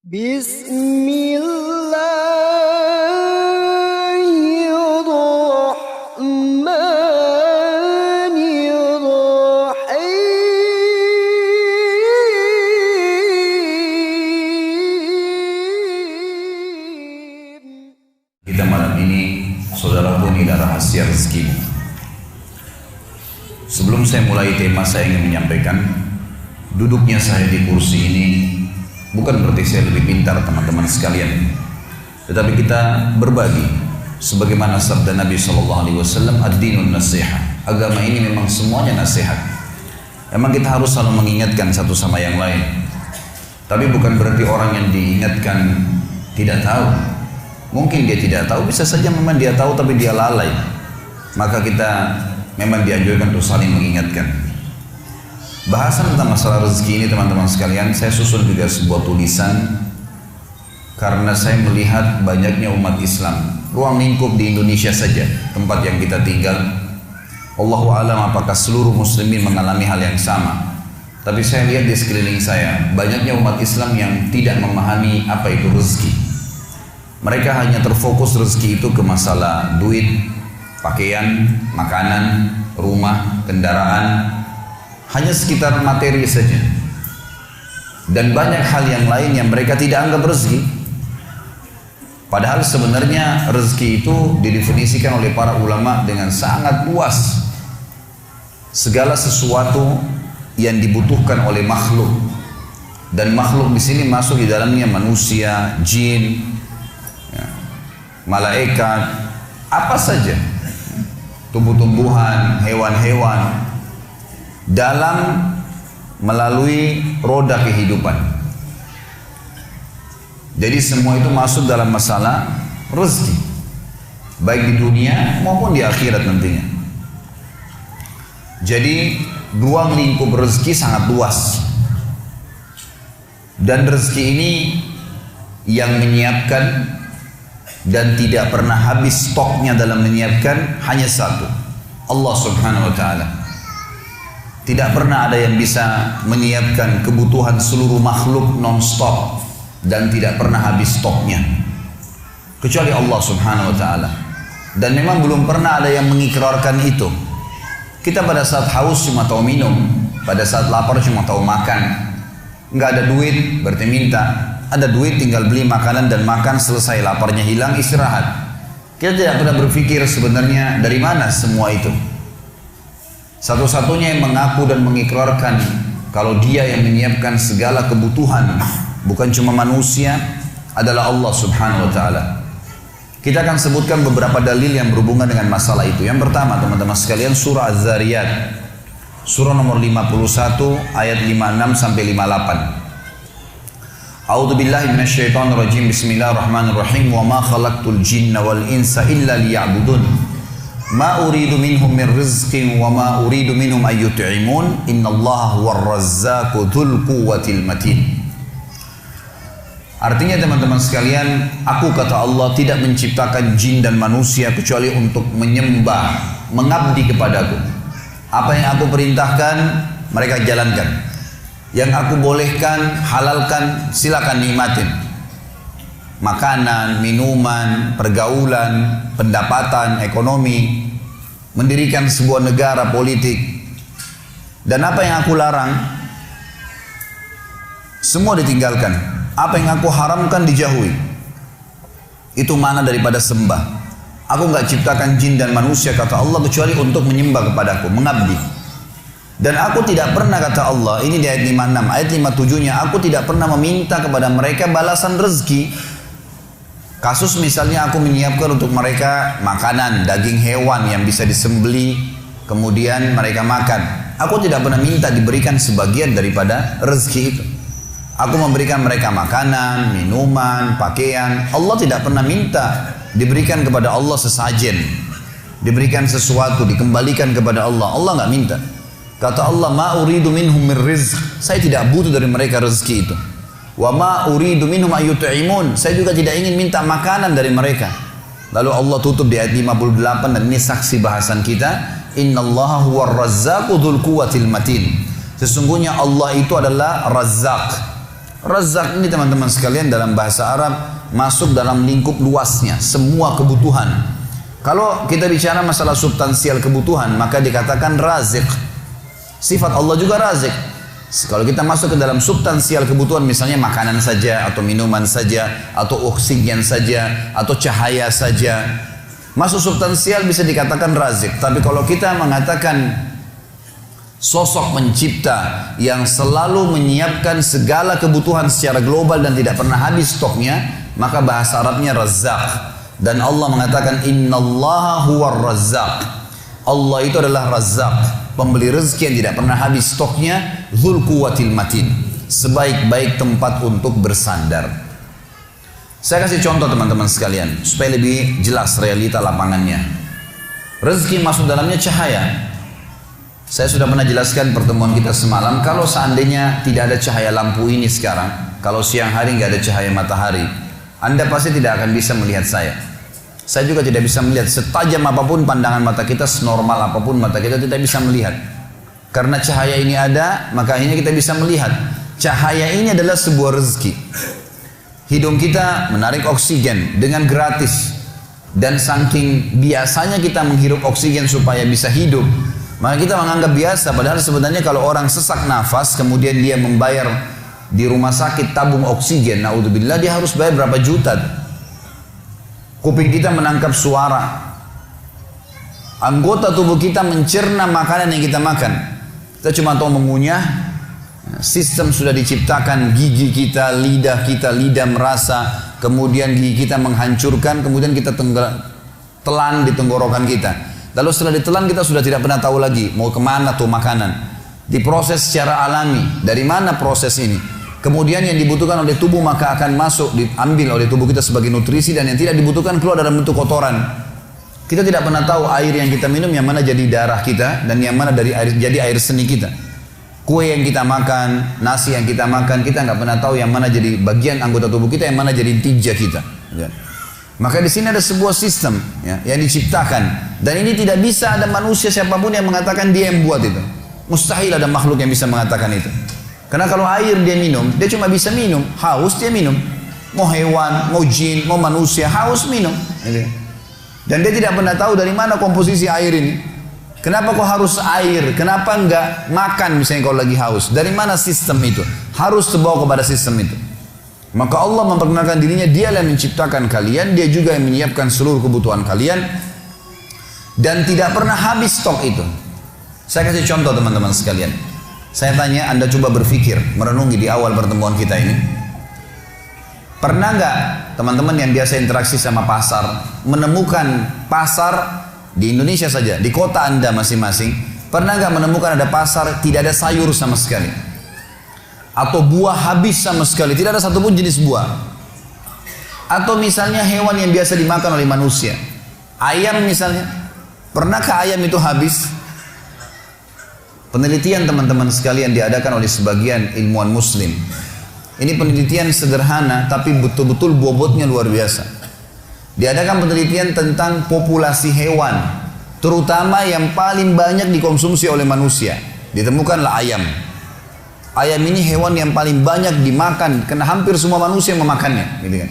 Bismillahirrahmanirrahim. Kita malam ini, saudaraku, inilah rahasia rezekimu. Sebelum saya mulai tema, saya ingin menyampaikan, duduknya saya di kursi ini bukan berarti saya lebih pintar teman-teman sekalian, tetapi kita berbagi sebagaimana sabda Nabi SAW, ad-dinun nasihat. Agama ini memang semuanya nasihat. Memang kita harus selalu mengingatkan satu sama yang lain, tapi bukan berarti orang yang diingatkan tidak tahu. Mungkin dia tidak tahu, bisa saja memang dia tahu tapi dia lalai. Maka kita memang dianjurkan untuk saling mengingatkan. Bahasan tentang masalah rezeki ini teman-teman sekalian, saya susun juga sebuah tulisan karena saya melihat banyaknya umat Islam, ruang lingkup di Indonesia saja, tempat yang kita tinggal. Allahu a'lam apakah seluruh muslimin mengalami hal yang sama. Tapi saya lihat di sekeliling saya, banyaknya umat Islam yang tidak memahami apa itu rezeki. Mereka hanya terfokus rezeki itu ke masalah duit, pakaian, makanan, rumah, kendaraan, hanya sekitar materi saja. Dan banyak hal yang lain yang mereka tidak anggap rezeki. Padahal sebenarnya rezeki itu didefinisikan oleh para ulama dengan sangat luas. Segala sesuatu yang dibutuhkan oleh makhluk. Dan makhluk di sini masuk di dalamnya manusia, jin, malaikat, apa saja, tumbuh-tumbuhan, hewan-hewan, dalam melalui roda kehidupan. Jadi semua itu masuk dalam masalah rezeki, baik di dunia maupun di akhirat nantinya. Jadi ruang lingkup rezeki sangat luas, dan rezeki ini yang menyiapkan dan tidak pernah habis stoknya dalam menyiapkan hanya satu, Allah Subhanahu wa ta'ala. Tidak pernah ada yang bisa menyiapkan kebutuhan seluruh makhluk non-stop dan tidak pernah habis stoknya kecuali Allah Subhanahu wa ta'ala. Dan memang belum pernah ada yang mengikrarkan itu. Kita pada saat haus cuma tahu minum, pada saat lapar cuma tahu makan. Nggak ada duit berarti minta, ada duit tinggal beli makanan dan makan, selesai, laparnya hilang, istirahat. Kita tidak pernah berpikir sebenarnya dari mana semua itu. Satu-satunya yang mengaku dan mengikrarkan kalau dia yang menyiapkan segala kebutuhan, bukan cuma manusia, adalah Allah Subhanahu wa ta'ala. Kita akan sebutkan beberapa dalil yang berhubungan dengan masalah itu. Yang pertama teman-teman sekalian, surah Az-Zariyat, surah nomor 51 ayat 56 sampai 58. A'udzu billahi minasyaitonir rajim. Bismillahirrahmanirrahim. Wa ma khalaqtul jinna wal insa illa liya'budun. Ma uridu minhum min rizqin wa ma uridu minhum ay yut'imun. Innallaha huwar razzaqu dzul quwwatil matin. Artinya teman-teman sekalian, aku kata Allah tidak menciptakan jin dan manusia kecuali untuk menyembah, mengabdi kepadaku. Apa yang aku perintahkan mereka jalankan. Yang aku bolehkan, halalkan, silakan nikmatin. Makanan, minuman, pergaulan, pendapatan, ekonomi, mendirikan sebuah negara, politik. Dan apa yang aku larang, semua ditinggalkan. Apa yang aku haramkan dijauhi. Itu mana daripada sembah. Aku nggak ciptakan jin dan manusia kata Allah kecuali untuk menyembah kepadaku, mengabdi. Dan aku tidak pernah kata Allah, ini di ayat 56, ayat 57-nya, aku tidak pernah meminta kepada mereka balasan rezeki. Kasus misalnya aku menyiapkan untuk mereka makanan, daging hewan yang bisa disembeli, kemudian mereka makan. Aku tidak pernah minta diberikan sebagian daripada rezeki itu. Aku memberikan mereka makanan, minuman, pakaian. Allah tidak pernah minta diberikan kepada Allah sesajen, diberikan sesuatu, dikembalikan kepada Allah. Allah nggak minta. Kata Allah, ma uridu minhum min rizq. Saya tidak butuh dari mereka rezeki itu. Wa ma uridu minhum ayyut'imun. Saya juga tidak ingin minta makanan dari mereka. Lalu Allah tutup di ayat 58, dan ini saksi bahasan kita. Innallaha huwar razzaqu dzul quwwatil matin. Sesungguhnya Allah itu adalah Razzaq, Razak ini teman-teman sekalian dalam bahasa Arab masuk dalam lingkup luasnya, semua kebutuhan. Kalau kita bicara masalah substansial kebutuhan, maka dikatakan razik. Sifat Allah juga razik. Kalau kita masuk ke dalam substansial kebutuhan, misalnya makanan saja, atau minuman saja, atau oksigen saja, atau cahaya saja, masuk substansial bisa dikatakan razik. Tapi kalau kita mengatakan sosok pencipta yang selalu menyiapkan segala kebutuhan secara global dan tidak pernah habis stoknya, maka bahasa Arabnya Razzaq. Dan Allah mengatakan innallaha huwar razzaq. Allah itu adalah Razzaq, pemberi rezeki yang tidak pernah habis stoknya, dzul quwwatil matin, sebaik-baik tempat untuk bersandar. Saya kasih contoh teman-teman sekalian supaya lebih jelas realita lapangannya. Rezeki masuk dalamnya cahaya. Saya sudah pernah jelaskan pertemuan kita semalam, kalau seandainya tidak ada cahaya lampu ini sekarang, kalau siang hari nggak ada cahaya matahari, Anda pasti tidak akan bisa melihat saya. Saya juga tidak bisa melihat, setajam apapun pandangan mata kita, senormal apapun mata kita tidak bisa melihat. Karena cahaya ini ada, maka akhirnya kita bisa melihat. Cahaya ini adalah sebuah rezeki. Hidung kita menarik oksigen dengan gratis. Dan saking biasanya kita menghirup oksigen supaya bisa hidup, maka kita menganggap biasa, padahal sebenarnya kalau orang sesak nafas, kemudian dia membayar di rumah sakit tabung oksigen, naudzubillah, dia harus bayar berapa juta. Kuping kita menangkap suara, anggota tubuh kita mencerna makanan yang kita makan. Kita cuma tahu mengunyah, sistem sudah diciptakan, gigi kita, lidah merasa, kemudian gigi kita menghancurkan, kemudian kita telan di tenggorokan kita. Lalu setelah ditelan kita sudah tidak pernah tahu lagi mau kemana tuh makanan. Diproses secara alami. Dari mana proses ini? Kemudian yang dibutuhkan oleh tubuh maka akan masuk, diambil oleh tubuh kita sebagai nutrisi, dan yang tidak dibutuhkan keluar dalam bentuk kotoran. Kita tidak pernah tahu air yang kita minum yang mana jadi darah kita dan yang mana dari air, jadi air seni kita. Kue yang kita makan, nasi yang kita makan, kita nggak pernah tahu yang mana jadi bagian anggota tubuh kita, yang mana jadi tija kita. Maka di sini ada sebuah sistem ya, yang diciptakan, dan ini tidak bisa ada manusia siapapun yang mengatakan dia yang buat itu. Mustahil ada makhluk yang bisa mengatakan itu. Karena kalau air dia minum, dia cuma bisa minum. Haus dia minum. Mau hewan, mau jin, mau manusia, haus minum. Dan dia tidak pernah tahu dari mana komposisi air ini. Kenapa kok harus air? Kenapa enggak makan misalnya kalau lagi haus? Dari mana sistem itu? Harus terbawa kepada sistem itu. Maka Allah memperkenalkan dirinya, dia yang menciptakan kalian, dia juga yang menyiapkan seluruh kebutuhan kalian, dan tidak pernah habis stok itu. Saya kasih contoh teman-teman sekalian. Saya tanya, Anda coba berpikir, merenungi di awal pertemuan kita ini. Pernah nggak teman-teman yang biasa interaksi sama pasar, menemukan pasar di Indonesia saja, di kota Anda masing-masing, pernah nggak menemukan ada pasar tidak ada sayur sama sekali? Atau buah habis sama sekali, tidak ada satupun jenis buah. Atau misalnya hewan yang biasa dimakan oleh manusia, ayam misalnya, pernahkah ayam itu habis? Penelitian teman-teman sekalian diadakan oleh sebagian ilmuwan muslim. Ini penelitian sederhana tapi betul-betul bobotnya luar biasa. Diadakan penelitian tentang populasi hewan, terutama yang paling banyak dikonsumsi oleh manusia. Ditemukanlah ayam. Ayam ini hewan yang paling banyak dimakan karena hampir semua manusia memakannya, gitu kan.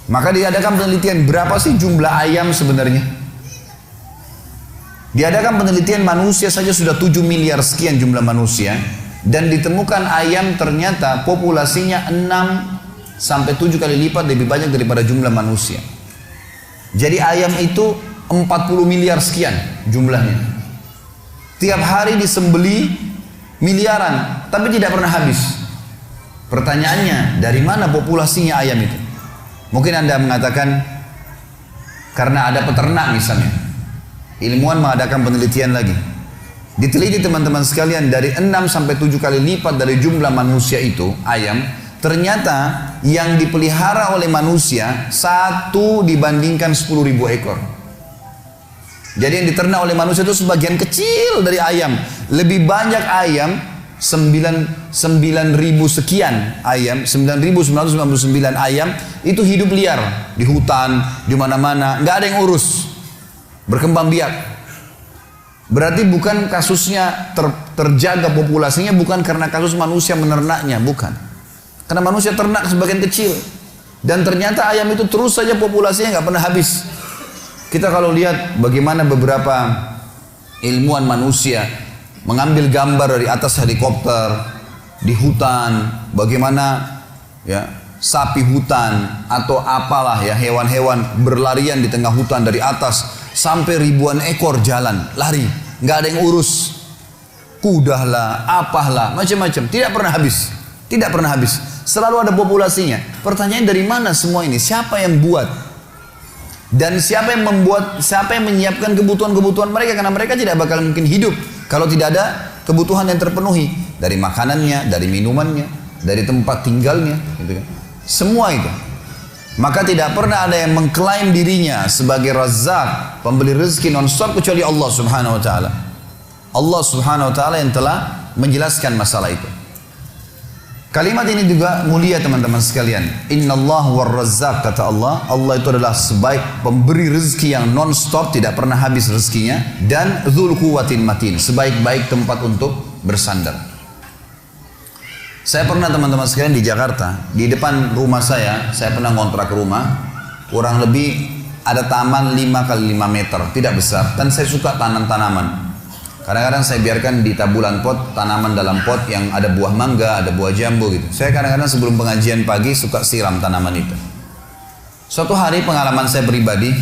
Maka diadakan penelitian berapa sih jumlah ayam sebenarnya? Diadakan penelitian manusia saja sudah 7 miliar sekian jumlah manusia, dan ditemukan ayam ternyata populasinya 6 sampai 7 kali lipat lebih banyak daripada jumlah manusia. Jadi ayam itu 40 miliar sekian jumlahnya. Tiap hari disembeli miliaran, tapi tidak pernah habis. Pertanyaannya, dari mana populasinya ayam itu? Mungkin Anda mengatakan karena ada peternak misalnya. Ilmuwan mengadakan penelitian lagi. Diteliti teman-teman sekalian, dari 6 sampai 7 kali lipat dari jumlah manusia itu, ayam, ternyata yang dipelihara oleh manusia 1 dibandingkan 10.000 ekor. Jadi yang diternak oleh manusia itu sebagian kecil dari ayam. Lebih banyak ayam, 9.000 sekian ayam, 9.999 ayam itu hidup liar di hutan, di mana-mana, nggak ada yang urus, berkembang biak. Berarti bukan kasusnya terjaga populasinya bukan karena kasus manusia menernaknya, bukan. Karena manusia ternak sebagian kecil. Dan ternyata ayam itu terus saja populasinya nggak pernah habis. Kita kalau lihat bagaimana beberapa ilmuwan manusia mengambil gambar dari atas helikopter di hutan, bagaimana ya sapi hutan atau apalah ya hewan-hewan berlarian di tengah hutan dari atas sampai ribuan ekor jalan lari, nggak ada yang urus, kuda lah, apalah, macam-macam, tidak pernah habis, tidak pernah habis, selalu ada populasinya. Pertanyaan dari mana semua ini? Siapa yang buat? Dan siapa yang membuat, siapa yang menyiapkan kebutuhan-kebutuhan mereka? Karena mereka tidak bakal mungkin hidup kalau tidak ada kebutuhan yang terpenuhi dari makanannya, dari minumannya, dari tempat tinggalnya, gitu kan. Semua itu. Maka tidak pernah ada yang mengklaim dirinya sebagai Razzaq, pemberi rezeki non-stop, kecuali Allah Subhanahu wa taala. Allah Subhanahu wa taala yang telah menjelaskan masalah itu. Kalimat ini juga mulia teman-teman sekalian. Innallahu war-Razzaq, kata Allah. Allah itu adalah sebaik pemberi rezeki yang non-stop, tidak pernah habis rezekinya, dan dzul quwwatin matin, sebaik-baik tempat untuk bersandar. Saya pernah teman-teman sekalian di Jakarta, di depan rumah saya pernah ngontrak rumah, kurang lebih ada taman 5 kali 5 meter, tidak besar, dan saya suka tanam-tanaman. Kadang-kadang saya biarkan di tabulan pot, tanaman dalam pot yang ada buah mangga, ada buah jambu gitu. Saya kadang-kadang sebelum pengajian pagi suka siram tanaman itu. Suatu hari pengalaman saya pribadi,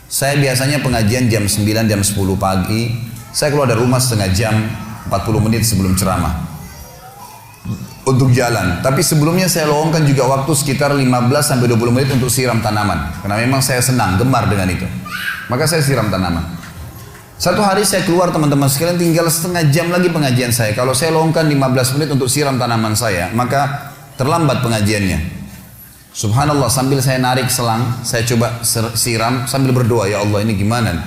saya biasanya pengajian jam 9, jam 10 pagi, saya keluar dari rumah setengah jam, 40 menit sebelum ceramah untuk jalan. Tapi sebelumnya saya luangkan juga waktu sekitar 15-20 menit untuk siram tanaman. Karena memang saya senang, gemar dengan itu. Maka saya siram tanaman. Satu hari saya keluar teman-teman sekalian, tinggal setengah jam lagi pengajian saya. Kalau saya luangkan 15 menit untuk siram tanaman saya, maka terlambat pengajiannya. Subhanallah, sambil saya narik selang, saya coba siram sambil berdoa, ya Allah ini gimana?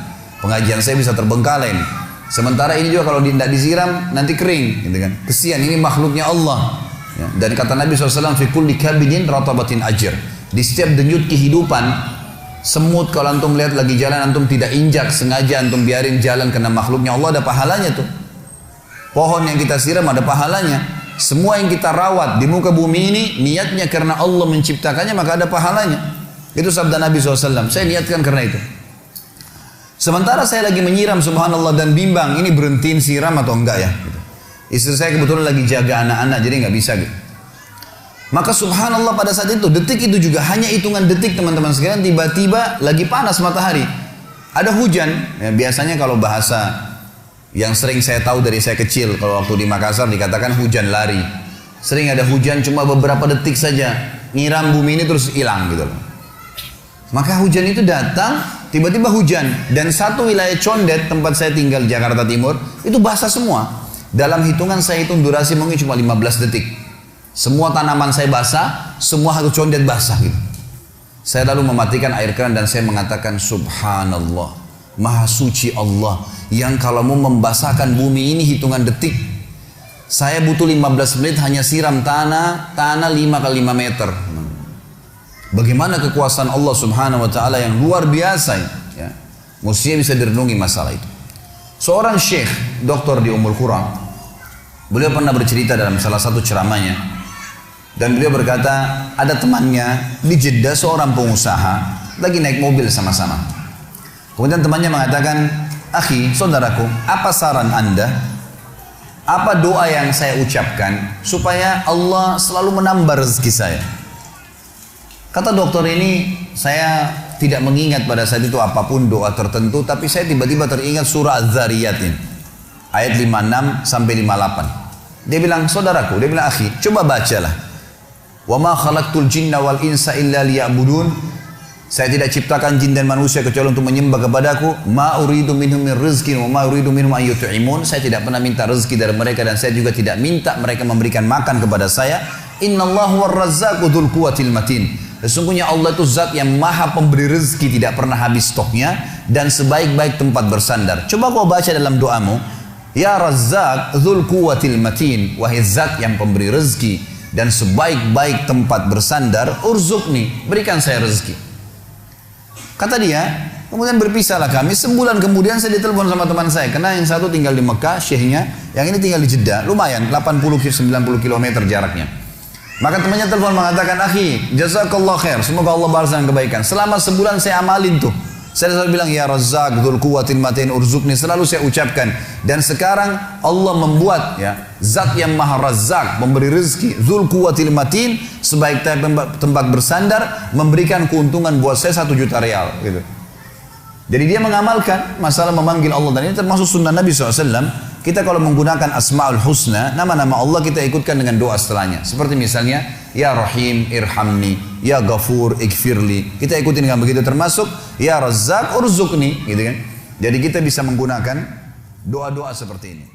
Pengajian saya bisa terbengkalai nih. Sementara ini juga kalau tidak disiram nanti kering, gitu kan? Kesian, ini makhluknya Allah. Ya, dan kata Nabi SAW, fi kulli kabidin ratabatin ajr. Di setiap denyut kehidupan, semut kalau antum lihat lagi jalan, antum tidak injak, sengaja antum biarin jalan karena makhluknya Allah, ada pahalanya tuh. Pohon yang kita siram ada pahalanya. Semua yang kita rawat di muka bumi ini, niatnya karena Allah menciptakannya, maka ada pahalanya. Itu sabda Nabi SAW, saya niatkan karena itu. Sementara saya lagi menyiram, subhanallah, dan bimbang, ini berhentiin siram atau enggak ya? Gitu. Istri saya kebetulan lagi jaga anak-anak, jadi nggak bisa gitu. Maka subhanallah pada saat itu, detik itu juga hanya hitungan detik teman-teman sekalian, tiba-tiba lagi panas matahari. Ada hujan, ya, biasanya kalau bahasa yang sering saya tahu dari saya kecil, kalau waktu di Makassar dikatakan hujan lari. Sering ada hujan cuma beberapa detik saja, nyiram bumi ini terus hilang gitu loh. Maka hujan itu datang, tiba-tiba hujan. Dan satu wilayah Condet, tempat saya tinggal Jakarta Timur, itu basah semua. Dalam hitungan saya hitung durasi mungkin cuma 15 detik. Semua tanaman saya basah, semua harus Condet basah gitu. Saya lalu mematikan air keran dan saya mengatakan, subhanallah, maha suci Allah yang kalau mau membasahkan bumi ini hitungan detik. Saya butuh 15 menit hanya siram tanah 5 kali 5 meter. Bagaimana kekuasaan Allah Subhanahu wa taala yang luar biasa ya. Mestinya bisa direnungi masalah itu. Seorang syekh, doktor di Ummul Qura, beliau pernah bercerita dalam salah satu ceramahnya. Dan beliau berkata, ada temannya di Jeddah, seorang pengusaha, lagi naik mobil sama-sama. Kemudian temannya mengatakan, akhi, saudaraku, apa saran anda? Apa doa yang saya ucapkan supaya Allah selalu menambah rezeki saya? Kata dokter ini, saya tidak mengingat pada saat itu apapun doa tertentu, tapi saya tiba-tiba teringat surah Az-Zariyat ini, ayat 56 sampai 58. Dia bilang, saudaraku, dia bilang, akhi, coba bacalah. Wa ma khalaqtul jinna wal insa illa liya'budun. Saya tidak ciptakan jin dan manusia kecuali untuk menyembah kepadaku. Ma uridu minhum min rizqin wa ma uridu minhum an yut'imun. Saya tidak pernah minta rezeki dari mereka dan saya juga tidak minta mereka memberikan makan kepada saya. Innallahu war-Razzaqu dzul quwwatil matin. Sesungguhnya Allah itu zat yang maha pemberi rezeki, tidak pernah habis stoknya, dan sebaik-baik tempat bersandar. Coba kau baca dalam doamu, ya Razzaq dzul quwwatil matin, wahai zat yang pemberi rezeki dan sebaik-baik tempat bersandar, urzukni, berikan saya rezeki. Kata dia, kemudian berpisahlah kami. Sebulan kemudian saya ditelepon sama teman saya, karena yang satu tinggal di Mekah, syekhnya, yang ini tinggal di Jeddah, lumayan 80-90 km jaraknya. Maka temannya telepon mengatakan, akhi, jazakallah khair, semoga Allah balas dengan kebaikan. Selama sebulan saya amalin tuh. Saya selalu bilang, ya Razzaq, Dzul Quwwatil Matin, urzuqni, selalu saya ucapkan. Dan sekarang Allah membuat ya zat yang maha Razzaq, memberi rezeki, Dzul Quwwatil Matin, sebaik tempat bersandar, memberikan keuntungan buat saya 1 juta rial. Gitu. Jadi dia mengamalkan masalah memanggil Allah. Dan ini termasuk sunnah Nabi SAW. Kita kalau menggunakan Asma'ul Husna, nama-nama Allah kita ikutkan dengan doa setelahnya. Seperti misalnya, Ya Rahim, Irhamni, Ya Ghafur, Ighfirli. Kita ikutin dengan begitu, termasuk Ya Razzaq, Urzuqni. Gitu kan? Jadi kita bisa menggunakan doa-doa seperti ini.